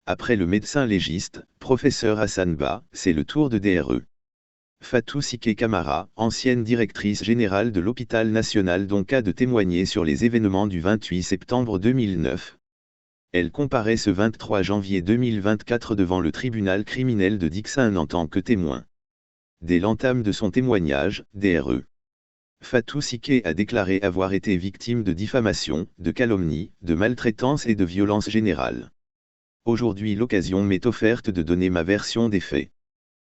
Après le médecin légiste, professeur Hassan Ba, c'est le tour de DRE. Fatou Siké Camara, ancienne directrice générale de l'hôpital national d'Onka, de témoigner sur les événements du 28 septembre 2009. Elle comparaît ce 23 janvier 2024 devant le tribunal criminel de Dixun en tant que témoin. Dès l'entame de son témoignage, DRE. Fatou Siké a déclaré avoir été victime de diffamation, de calomnie, de maltraitance et de violence générale. Aujourd'hui l'occasion m'est offerte de donner ma version des faits.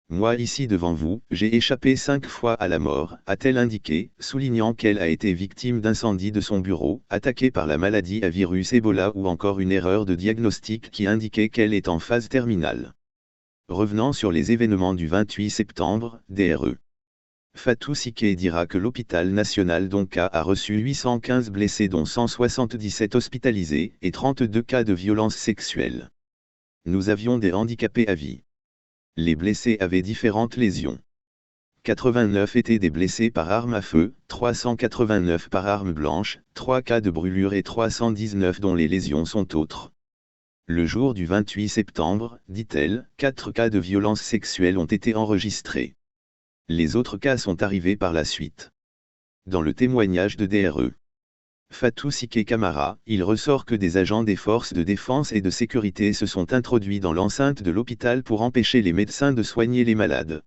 Moi ici devant vous, j'ai échappé 5 fois à la mort, a-t-elle indiqué, soulignant qu'elle a été victime d'incendie de son bureau, attaquée par la maladie à virus Ebola ou encore une erreur de diagnostic qui indiquait qu'elle est en phase terminale. Revenant sur les événements du 28 septembre, DRE. Fatou Siké dira que l'hôpital national d'Onka a reçu 815 blessés dont 177 hospitalisés et 32 cas de violence sexuelle. Nous avions des handicapés à vie. Les blessés avaient différentes lésions. 89 étaient des blessés par arme à feu, 389 par arme blanche, 3 cas de brûlure et 319 dont les lésions sont autres. Le jour du 28 septembre, dit-elle, 4 cas de violence sexuelle ont été enregistrés. Les autres cas sont arrivés par la suite. Dans le témoignage de DRE. Fatou Siké Camara, il ressort que des agents des forces de défense et de sécurité se sont introduits dans l'enceinte de l'hôpital pour empêcher les médecins de soigner les malades.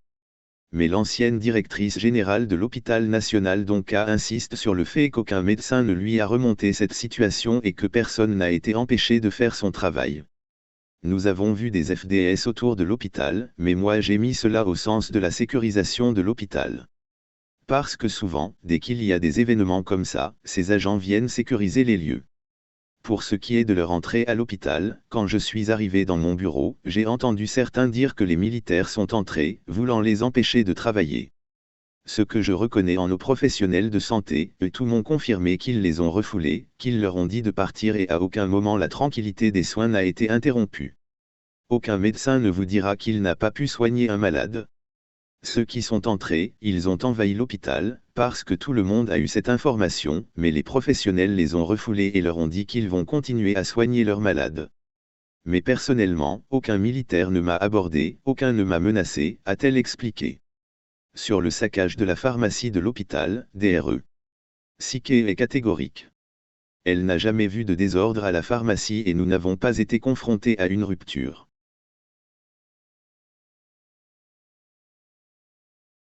Mais l'ancienne directrice générale de l'hôpital national d'Onka insiste sur le fait qu'aucun médecin ne lui a remonté cette situation et que personne n'a été empêché de faire son travail. Nous avons vu des FDS autour de l'hôpital, mais moi j'ai mis cela au sens de la sécurisation de l'hôpital. Parce que souvent, dès qu'il y a des événements comme ça, ces agents viennent sécuriser les lieux. Pour ce qui est de leur entrée à l'hôpital, quand je suis arrivé dans mon bureau, j'ai entendu certains dire que les militaires sont entrés, voulant les empêcher de travailler. Ce que je reconnais en nos professionnels de santé, eux tous m'ont confirmé qu'ils les ont refoulés, qu'ils leur ont dit de partir et à aucun moment la tranquillité des soins n'a été interrompue. Aucun médecin ne vous dira qu'il n'a pas pu soigner un malade. Ceux qui sont entrés, ils ont envahi l'hôpital, parce que tout le monde a eu cette information, mais les professionnels les ont refoulés et leur ont dit qu'ils vont continuer à soigner leurs malades. Mais personnellement, aucun militaire ne m'a abordé, aucun ne m'a menacé, a-t-elle expliqué. Sur le saccage de la pharmacie de l'hôpital, DRE. Siké est catégorique. Elle n'a jamais vu de désordre à la pharmacie et nous n'avons pas été confrontés à une rupture.